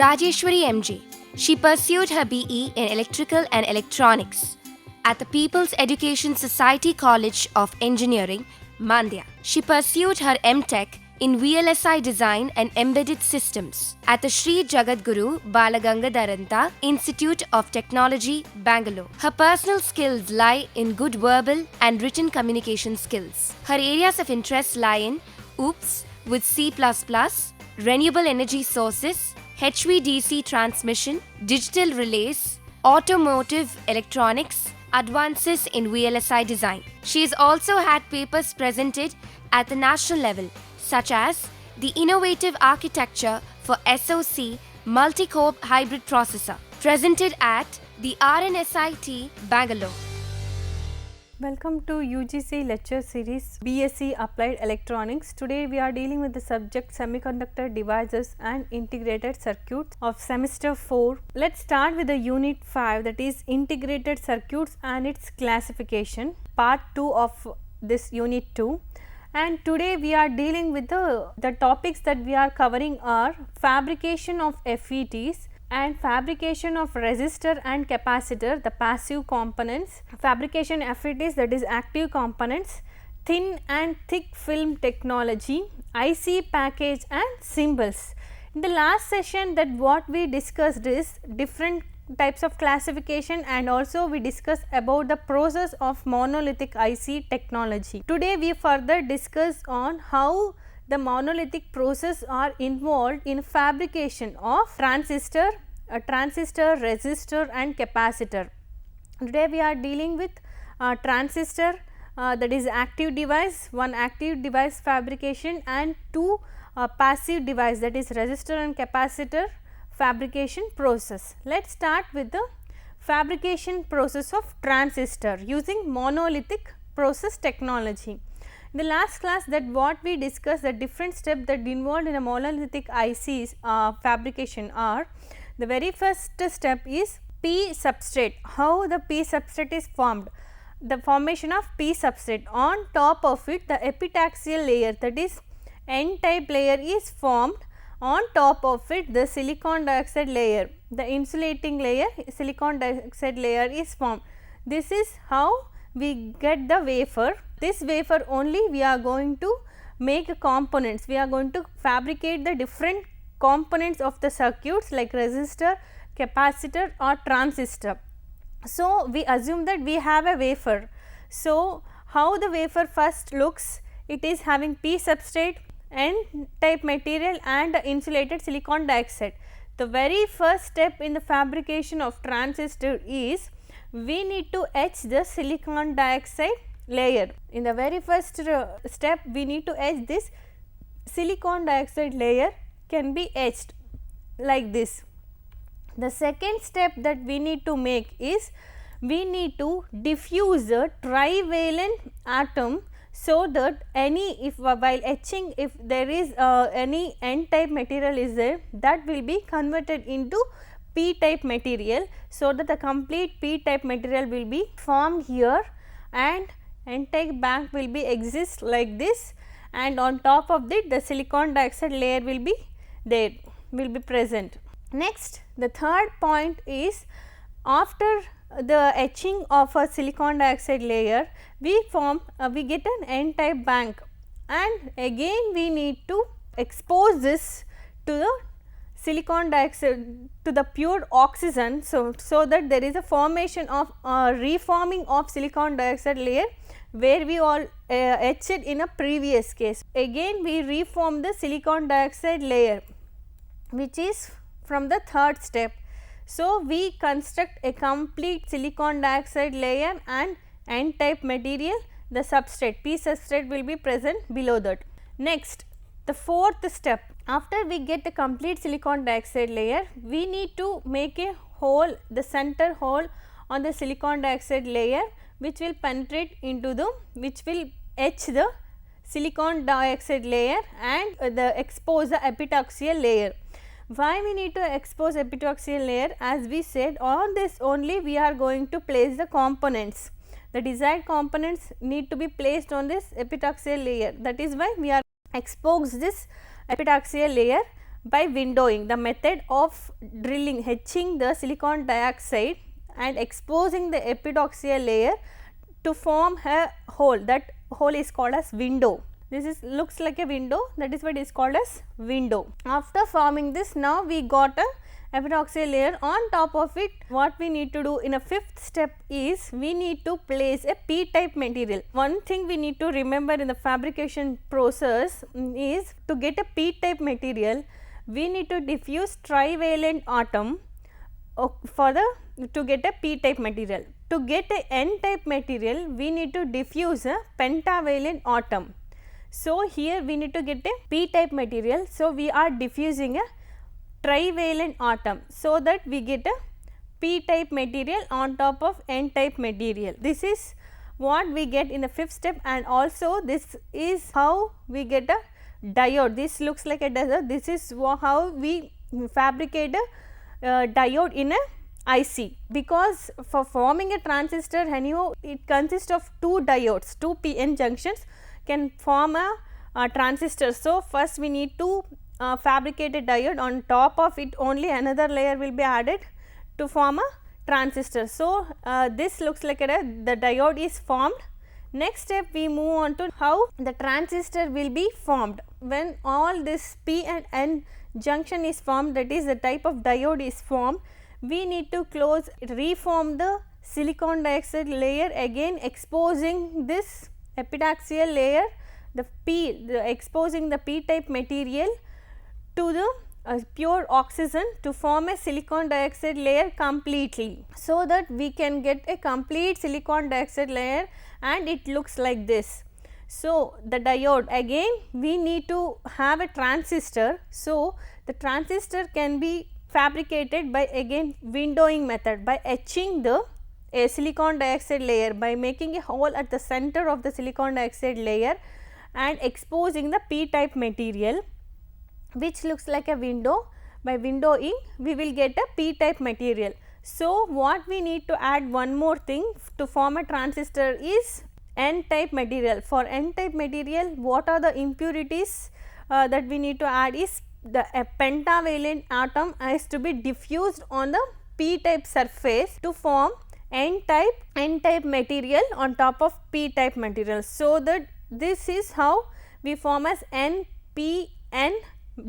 Rajeshwari MJ. She pursued her BE in Electrical and Electronics at the People's Education Society College of Engineering, Mandya. She pursued her MTech in VLSI Design and Embedded Systems at the Sri Jagadguru Balagangadharanta Institute of Technology, Bangalore. Her personal skills lie in good verbal and written communication skills. Her areas of interest lie in OOPS with C++, renewable energy sources, HVDC transmission, digital relays, automotive electronics, advances in VLSI design. She has also had papers presented at the national level, such as the Innovative Architecture for SoC Multi-Core Hybrid Processor, presented at the RNSIT, Bangalore. Welcome to UGC lecture series BSc Applied Electronics. Today we are dealing with the subject Semiconductor Devices and Integrated Circuits of semester 4. Let's start with the unit 5, that is Integrated Circuits and its classification, part 2 of this unit 2. And today we are dealing with the topics that we are covering are fabrication of FETs and fabrication of resistor and capacitor, the passive components, fabrication FETs, that is active components, thin and thick film technology, IC package and symbols. In the last session, that what we discussed is different types of classification, and also we discussed about the process of monolithic IC technology. Today we further discuss on how the monolithic process are involved in fabrication of transistor, resistor and capacitor. Today we are dealing with transistor, that is active device, one active device fabrication, and two passive device, that is resistor and capacitor fabrication process. Let us start with the fabrication process of transistor using monolithic process technology. In the last class, that what we discussed, the different steps that involved in a monolithic ICs fabrication are: the very first step is P substrate. How the P substrate is formed? The formation of P substrate, on top of it the epitaxial layer, that is N type layer is formed. On top of it the silicon dioxide layer, the insulating layer, silicon dioxide layer is formed. This is how we get the wafer. This wafer only we are going to make components, we are going to fabricate the different components of the circuits like resistor, capacitor or transistor. So, we assume that we have a wafer. So, how the wafer first looks? It is having P substrate, N type material and insulated silicon dioxide. The very first step in the fabrication of transistor is we need to etch the silicon dioxide layer. In the very first step we need to etch this silicon dioxide layer, can be etched like this. The second step that we need to make is we need to diffuse a trivalent atom, so that any, if while etching, if there is any N type material is there, that will be converted into P type material, so that the complete P type material will be formed here and N type bank will be exist like this, and on top of it the silicon dioxide layer will be there, will be present. Next, the third point is, after the etching of a silicon dioxide layer, we form we get an N type bank, and again we need to expose this to the silicon dioxide, to the pure oxygen, so that there is a formation of reforming of silicon dioxide layer, where we all etched in a previous case. Again we reform the silicon dioxide layer, which is from the third step. So, we construct a complete silicon dioxide layer and N type material, the substrate P substrate will be present below that. Next, the fourth step, after we get the complete silicon dioxide layer, we need to make a hole, the center hole on the silicon dioxide layer, which will penetrate into the, which will etch the silicon dioxide layer and the expose the epitaxial layer. Why we need to expose epitaxial layer? As we said, on this only we are going to place the components. The desired components need to be placed on this epitaxial layer. That is why we are expose this epitaxial layer by windowing, the method of drilling, etching the silicon dioxide and exposing the epitaxial layer to form a hole. That hole is called as window. This is looks like a window, that is what is called as window. After forming this, now we got a epitaxial layer. On top of it, what we need to do in a fifth step is we need to place a p-type material. One thing we need to remember in the fabrication process is to get a p-type material, we need to diffuse trivalent atom to get a p-type material. To get a n-type material, we need to diffuse a pentavalent atom. So, here we need to get a p-type material. So, we are diffusing a trivalent atom, so that we get a p-type material on top of n-type material. This is what we get in the fifth step, and also this is how we get a diode. This looks like a diode. This is how we fabricate a diode in a IC, because for forming a transistor, anyhow, it consists of two diodes, two PN junctions can form a transistor. So, first we need to fabricate a diode, on top of it only another layer will be added to form a transistor. So, this looks like the diode is formed. Next step, we move on to how the transistor will be formed. When all this P and N junction is formed, that is the type of diode is formed, we need to reform the silicon dioxide layer, again exposing this epitaxial layer, exposing the p-type material to the pure oxygen to form a silicon dioxide layer completely, so that we can get a complete silicon dioxide layer, and it looks like this. So, the diode, again we need to have a transistor. So, the transistor can be fabricated by again windowing method, by etching the silicon dioxide layer, by making a hole at the center of the silicon dioxide layer and exposing the p-type material, which looks like a window. By windowing, we will get a p-type material. So, what we need to add one more thing to form a transistor is n-type material. For n-type material, what are the impurities that we need to add is the pentavalent atom has to be diffused on the p-type surface to form n-type material on top of p-type material. So, that this is how we form as n, p, n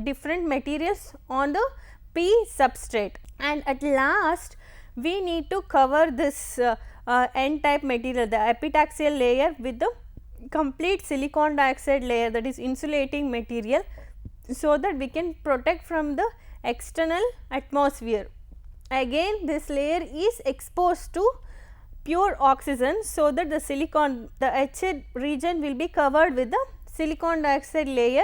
different materials on the p substrate, and at last we need to cover this n-type material, the epitaxial layer, with the complete silicon dioxide layer, that is insulating material, so that we can protect from the external atmosphere. Again this layer is exposed to pure oxygen, so that the etched region will be covered with the silicon dioxide layer,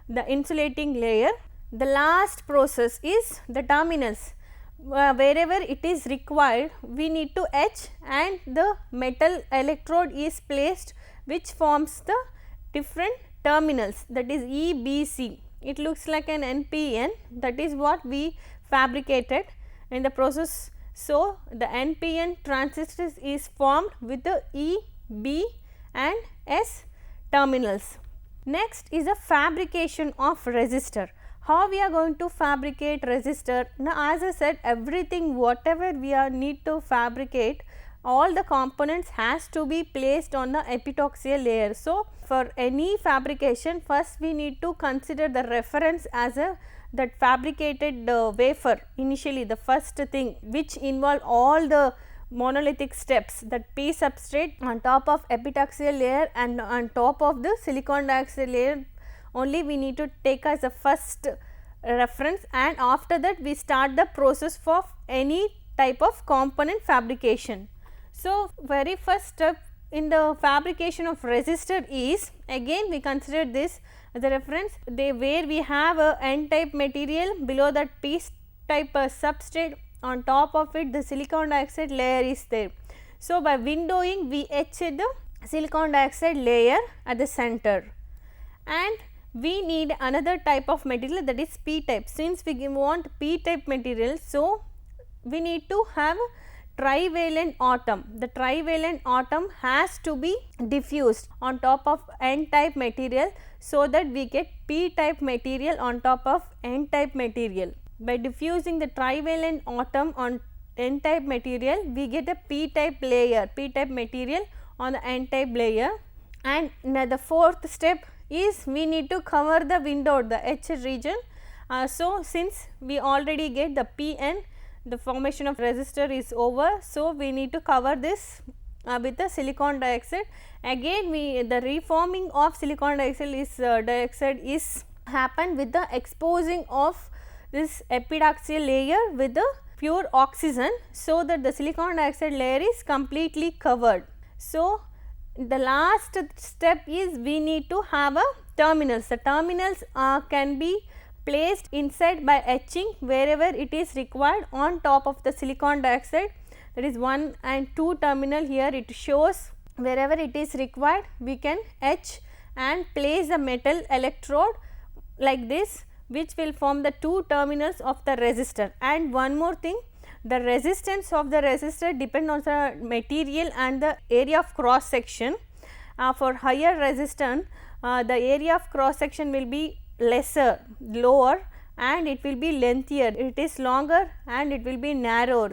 the insulating layer. The last process is the terminals. Wherever it is required, we need to etch, and the metal electrode is placed, which forms the different terminals, that is E, B, C. It looks like an NPN, that is what we fabricated in the process. So, the NPN transistor is formed with the E, B and S terminals. Next is a fabrication of resistor. How we are going to fabricate resistor? Now, as I said, everything whatever we need to fabricate, all the components has to be placed on the epitaxial layer. So, for any fabrication, first we need to consider the reference as that fabricated wafer. Initially, the first thing which involve all the monolithic steps, that P substrate on top of epitaxial layer and on top of the silicon dioxide layer, only we need to take as a first reference, and after that we start the process for any type of component fabrication. So, very first step in the fabrication of resistor is, again we consider this as a reference, where we have a n-type material, below that p type substrate, on top of it the silicon dioxide layer is there. So, by windowing we etch the silicon dioxide layer at the center, and we need another type of material, that is p type. Since we want p type material, so we need to have trivalent atom. The trivalent atom has to be diffused on top of n type material, so that we get p type material on top of n type material. By diffusing the trivalent atom on n type material, we get a p type layer, p type material on the n type layer. And now the fourth step is we need to cover the window, the H region. So, since we already get the Pn, the formation of resistor is over. So, we need to cover this with the silicon dioxide. Again the reforming of silicon dioxide is happen with the exposing of this epidoxial layer with the pure oxygen, so that the silicon dioxide layer is completely covered. So, the last step is we need to have a terminals. The terminals can be placed inside by etching wherever it is required on top of the silicon dioxide. That is 1 and 2 terminal. Here it shows wherever it is required we can etch and place a metal electrode like this, which will form the 2 terminals of the resistor. And one more thing, the resistance of the resistor depend on the material and the area of cross section. For higher resistance, the area of cross section will be lower, and it will be lengthier. It is longer and it will be narrower.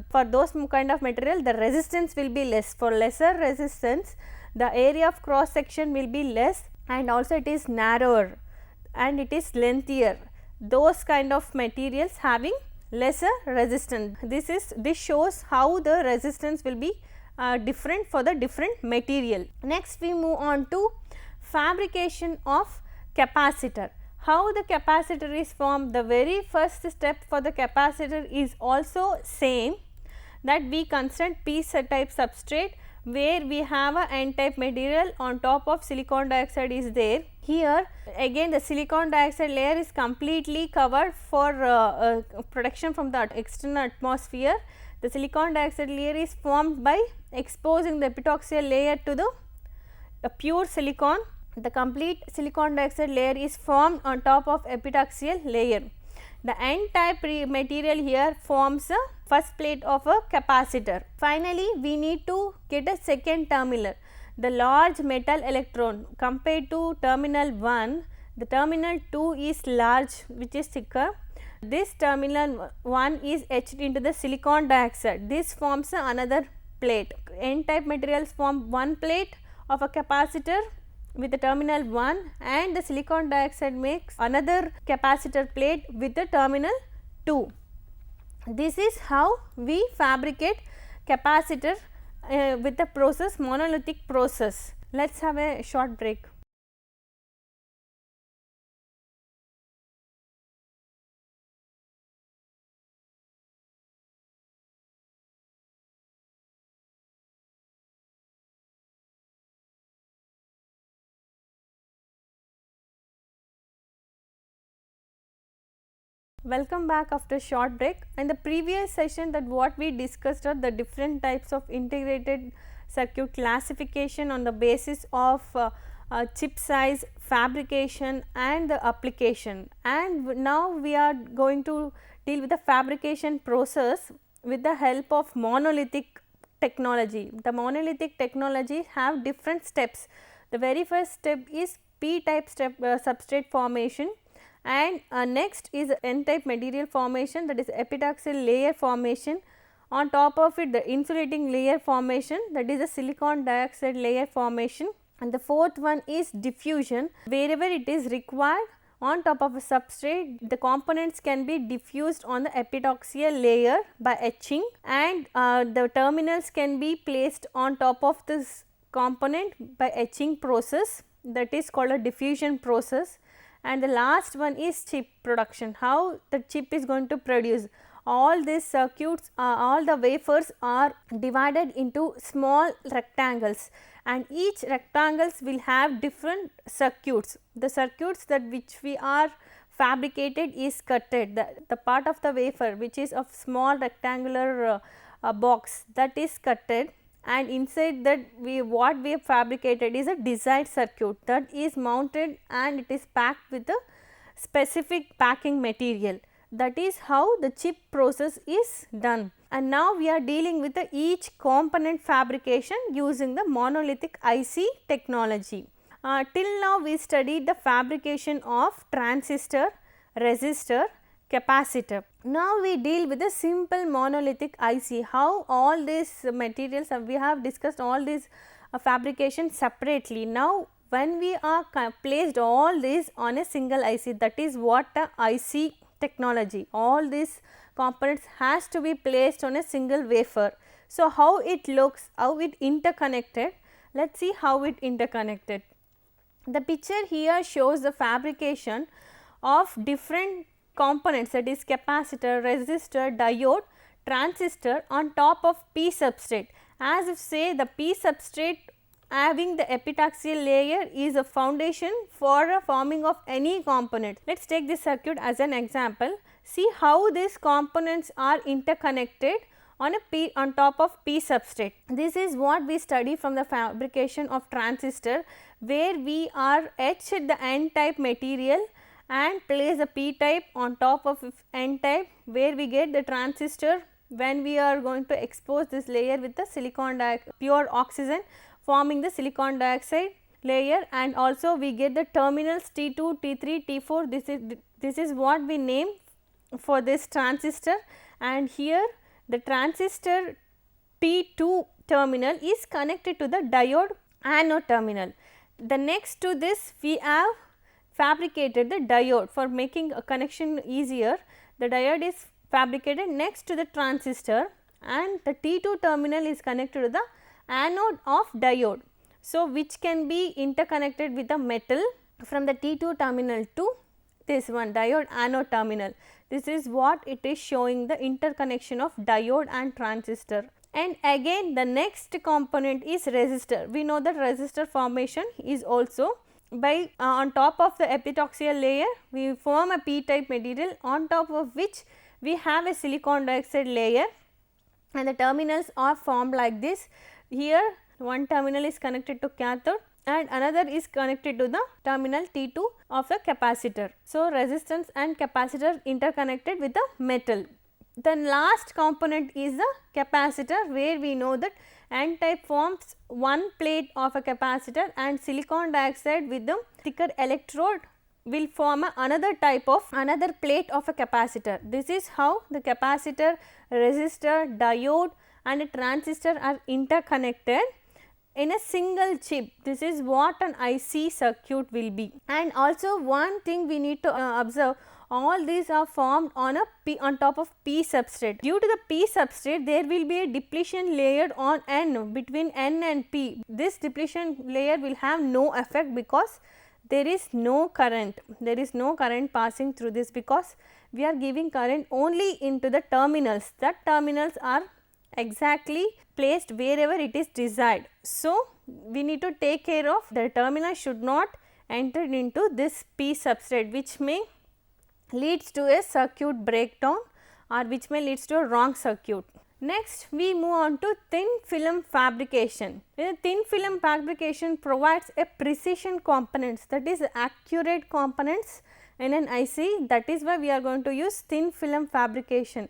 For those kind of material, the resistance will be less. For lesser resistance, the area of cross section will be less, and also it is narrower and it is lengthier. Those kind of materials having lesser resistance. This shows how the resistance will be different for the different material. Next we move on to fabrication of capacitor. How the capacitor is formed? The very first step for the capacitor is also same, that we consider p type substrate where we have a n type material on top of silicon dioxide is there. Here again the silicon dioxide layer is completely covered for protection from the external atmosphere. The silicon dioxide layer is formed by exposing the epitaxial layer to the pure silicon. The complete silicon dioxide layer is formed on top of epitaxial layer. The n type material here forms the first plate of a capacitor. Finally, we need to get a second terminal, the large metal electrode. Compared to terminal 1, the terminal 2 is large, which is thicker. This terminal 1 is etched into the silicon dioxide. This forms another plate. N type materials form one plate of a capacitor with the terminal 1, and the silicon dioxide makes another capacitor plate with the terminal 2. This is how we fabricate capacitor with the process, monolithic process. Let us have a short break. Welcome back after short break. In the previous session, that what we discussed are the different types of integrated circuit classification on the basis of chip size, fabrication and the application. And now we are going to deal with the fabrication process with the help of monolithic technology. The monolithic technology have different steps. The very first step is p type substrate formation, and next is n type material formation, that is epitaxial layer formation. On top of it, the insulating layer formation, that is the silicon dioxide layer formation, and the fourth one is diffusion. Wherever it is required on top of a substrate, the components can be diffused on the epitaxial layer by etching, and the terminals can be placed on top of this component by etching process, that is called a diffusion process. And the last one is chip production, how the chip is going to produce. All these circuits, all the wafers are divided into small rectangles, and each rectangles will have different circuits. The circuits that which we are fabricated is cutted, the part of the wafer which is of small rectangular box, that is cutted, and inside that what we have fabricated is a desired circuit that is mounted, and it is packed with a specific packing material. That is how the chip process is done. and now we are dealing with the each component fabrication using the monolithic IC technology. Till now we studied the fabrication of transistor, resistor, capacitor. Now we deal with the simple monolithic IC, how all these materials we have discussed all these fabrication separately. Now when we are placed all these on a single IC, that is what a IC technology, all these components has to be placed on a single wafer. So how it looks, how it interconnected, let us see how it interconnected. The picture here shows the fabrication of different components, that is capacitor, resistor, diode, transistor on top of P substrate. As if say the P substrate having the epitaxial layer is a foundation for a forming of any component. Let us take this circuit as an example. See how these components are interconnected on top of P substrate. This is what we study from the fabrication of transistor, where we are etched the N type material and place the P type on top of N type, where we get the transistor when we are going to expose this layer with the silicon dioxide, pure oxygen forming the silicon dioxide layer, and also we get the terminals T2, T3, T4. This is what we name for this transistor, and here the transistor T2 terminal is connected to the diode anode terminal. The next to this we have fabricated the diode for making a connection easier. The diode is fabricated next to the transistor, and the T2 terminal is connected to the anode of diode. So, which can be interconnected with the metal from the T2 terminal to this one diode anode terminal. This is what it is showing, the interconnection of diode and transistor. And again the next component is resistor. We know that resistor formation is also by on top of the epitaxial layer we form a P type material, on top of which we have a silicon dioxide layer, and the terminals are formed like this. Here one terminal is connected to cathode and another is connected to the terminal T2 of the capacitor. So, resistance and capacitor interconnected with the metal. The last component is the capacitor, where we know that N type forms one plate of a capacitor and silicon dioxide with the thicker electrode will form another type of another plate of a capacitor. This is how the capacitor, resistor, diode and a transistor are interconnected in a single chip. This is what an IC circuit will be. And also one thing we need to observe, all these are formed on top of P substrate. Due to the P substrate, there will be a depletion layer on N, between N and P. This depletion layer will have no effect because there is no current. There is no current passing through this, because we are giving current only into the terminals. That terminals are exactly placed wherever it is desired. So, we need to take care of the terminal should not enter into this P substrate, which may leads to a circuit breakdown or which may leads to a wrong circuit. Next we move on to thin film fabrication. Thin film fabrication provides a precision components, that is accurate components in an IC. That is why we are going to use thin film fabrication.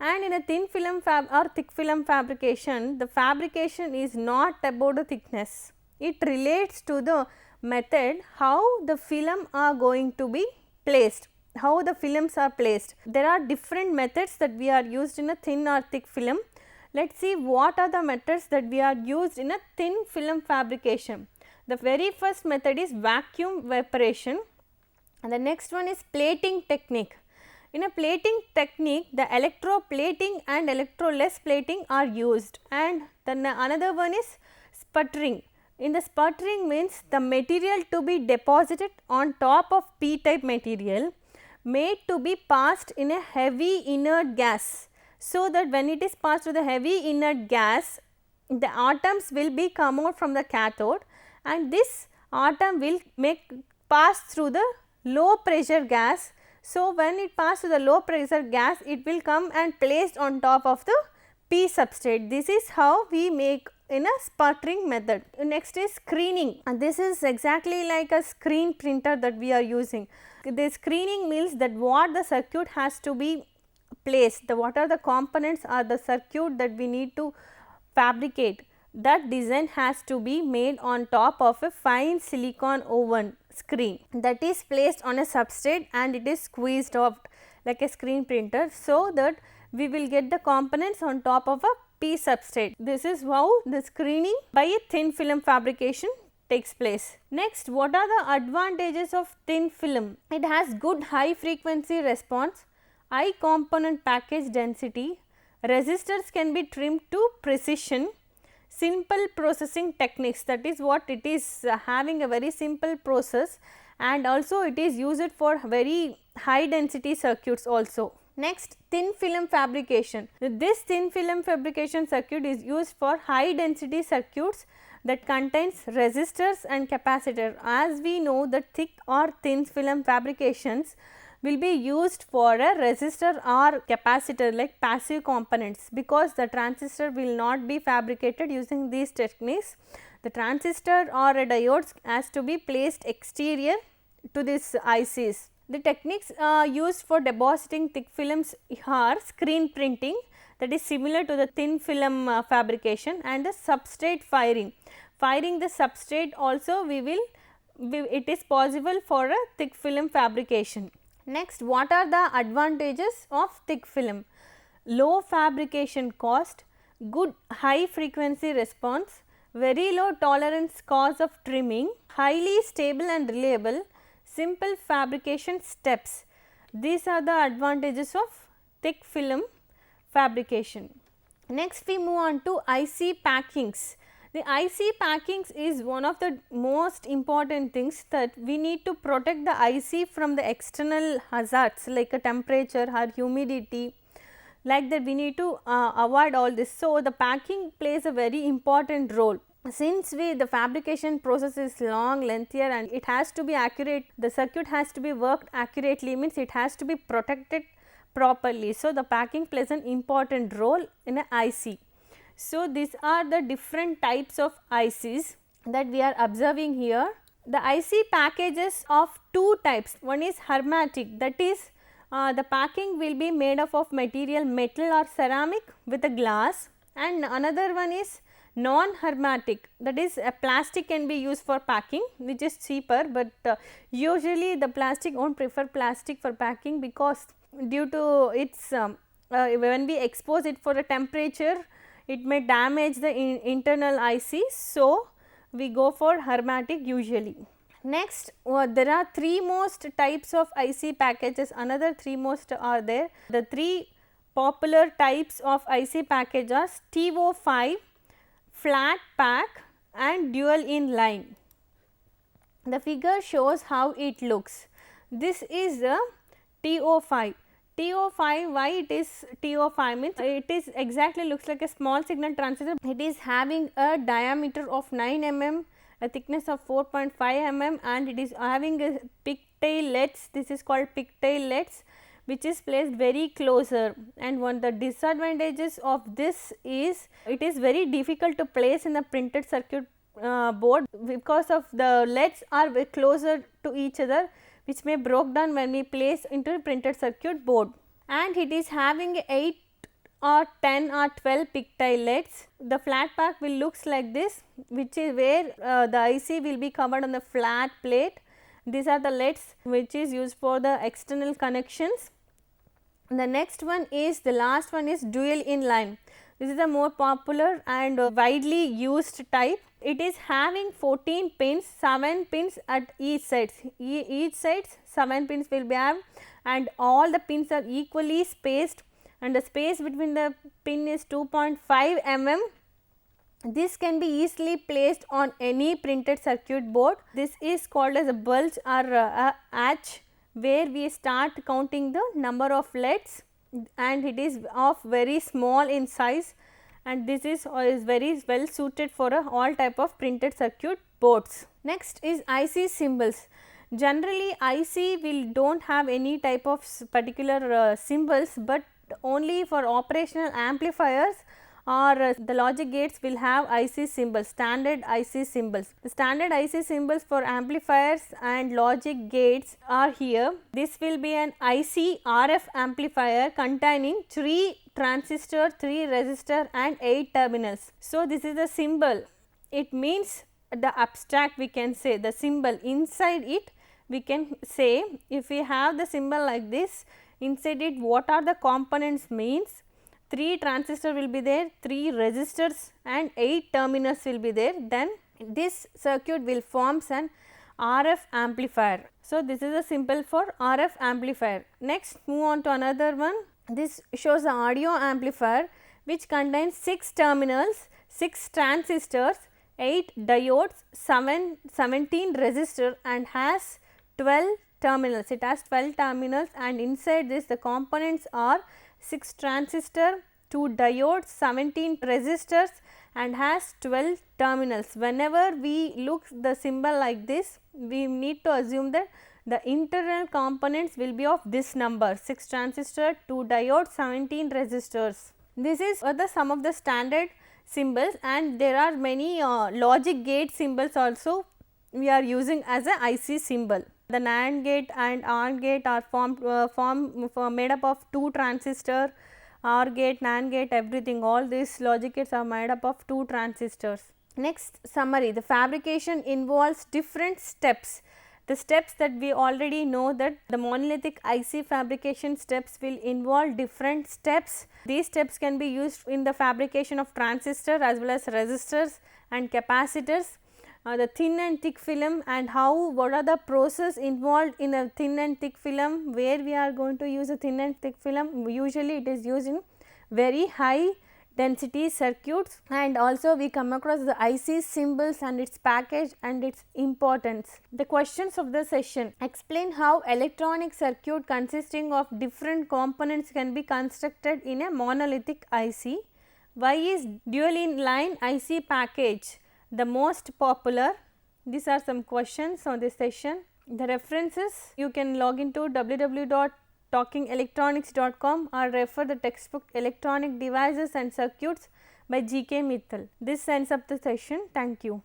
And in a thin film or thick film fabrication, the fabrication is not about the thickness. It relates to the method how the film are going to be placed, how the films are placed. There are different methods that we are used in a thin or thick film. Let us see what are the methods that we are used in a thin film fabrication. The very first method is vacuum vaporization, and the next one is plating technique. In a plating technique, the electroplating and electroless plating are used, and then another one is sputtering. In the sputtering means the material to be deposited on top of P type material made to be passed in a heavy inert gas, so that when it is passed to the heavy inert gas, the atoms will be come out from the cathode, and this atom will pass through the low pressure gas. So, when it passes to the low pressure gas, it will come and placed on top of the P substrate. This is how we make in a sputtering method. Next is screening, and this is exactly like a screen printer that we are using. The screening means that what the circuit has to be place, what are the components or the circuit that we need to fabricate, that design has to be made on top of a fine silicon oven screen that is placed on a substrate and it is squeezed out like a screen printer, so that we will get the components on top of a P substrate. This is how the screening by a thin film fabrication takes place. Next, what are the advantages of thin film? It has good high frequency response, high component package density, resistors can be trimmed to precision, simple processing techniques, that is what it is having a very simple process, and also it is used for very high density circuits also. Next, thin film fabrication. This thin film fabrication circuit is used for high density circuits that contains resistors and capacitor. As we know that thick or thin film fabrications will be used for a resistor or capacitor like passive components, because the transistor will not be fabricated using these techniques. The transistor or a diode has to be placed exterior to these ICs. The techniques used for depositing thick films are screen printing, that is similar to the thin film fabrication, and the substrate firing. Firing the substrate also it is possible for a thick film fabrication. Next, what are the advantages of thick film? Low fabrication cost, good high frequency response, very low tolerance cause of trimming, highly stable and reliable, simple fabrication steps. These are the advantages of thick film fabrication. Next, we move on to IC packings. The IC packings is one of the most important things, that we need to protect the IC from the external hazards like a temperature or humidity, like that we need to avoid all this. So, the packing plays a very important role. Since the fabrication process is long, lengthier, and it has to be accurate, the circuit has to be worked accurately, means it has to be protected properly. So, the packing plays an important role in a IC. So, these are the different types of ICs that we are observing here. The IC packages of two types, one is hermetic, that is the packing will be made up of material metal or ceramic with a glass, and another one is non-hermetic, that is a plastic can be used for packing, which is cheaper, but usually the plastic won't prefer plastic for packing, because due to its when we expose it for a temperature, it may damage the internal IC. So, we go for hermetic usually. Next, there are three most types of IC packages, another three most are there. The three popular types of IC package are TO5, flat pack and dual in line. The figure shows how it looks. This is the TO5. TO5, why it is TO5 means it is exactly looks like a small signal transistor. It is having a diameter of 9 mm, a thickness of 4.5 mm, and it is having a pigtaillets. This is called pigtaillets, which is placed very closer, and one the disadvantages of this is it is very difficult to place in the printed circuit board, because of the LEDs are very closer to each other, which may broke down when we place into the printed circuit board. And it is having 8 or 10 or 12 pigtaillets. The flat pack will looks like this, which is where the IC will be covered on the flat plate. These are the LEDs which is used for the external connections. The next one is, the last one is dual in line. This is the more popular and widely used type. It is having 14 pins, 7 pins at each side. Each side 7 pins will be have, and all the pins are equally spaced, and the space between the pin is 2.5 mm. This can be easily placed on any printed circuit board. This is called as a bulge or a hatch, where we start counting the number of LEDs, and it is of very small in size, and this is very well suited for all type of printed circuit boards. Next is IC symbols. Generally IC will don't have any type of particular symbols, but only for operational amplifiers or the logic gates will have IC symbols, standard IC symbols. The standard IC symbols for amplifiers and logic gates are here. This will be an IC RF amplifier containing 3 transistor, 3 resistor and 8 terminals. So, this is the symbol. It means the abstract, we can say the symbol inside it, we can say if we have the symbol like this, inside it what are the components means 3 transistor will be there, 3 resistors and 8 terminals will be there, then this circuit will forms an RF amplifier. So, this is a symbol for RF amplifier. Next move on to another one. This shows the audio amplifier which contains 6 terminals, 6 transistors, 8 diodes, 17 resistor and has 12 terminals. It has 12 terminals and inside this the components are 6 transistor, 2 diodes, 17 resistors and has 12 terminals. Whenever we look the symbol like this, we need to assume that the internal components will be of this number 6 transistor, 2 diodes, 17 resistors. This is the some of the standard symbols and there are many logic gate symbols also we are using as a IC symbol. The NAND gate and AND gate are made up of 2 transistor, OR gate, NAND gate, everything, all these logic gates are made up of 2 transistors. Next summary, the fabrication involves different steps. The steps that we already know that the monolithic IC fabrication steps will involve different steps. These steps can be used in the fabrication of transistor as well as resistors and capacitors. The thin and thick film and what are the process involved in a thin and thick film, where we are going to use a thin and thick film, usually it is used in very high density circuits and also we come across the IC symbols and its package and its importance. The questions of the session: explain how electronic circuit consisting of different components can be constructed in a monolithic IC. Why is dual in-line IC package the most popular? These are some questions on this session. The references, you can log into www.talkingelectronics.com or refer the textbook Electronic Devices and Circuits by G.K. Mittal. This ends up the session. Thank you.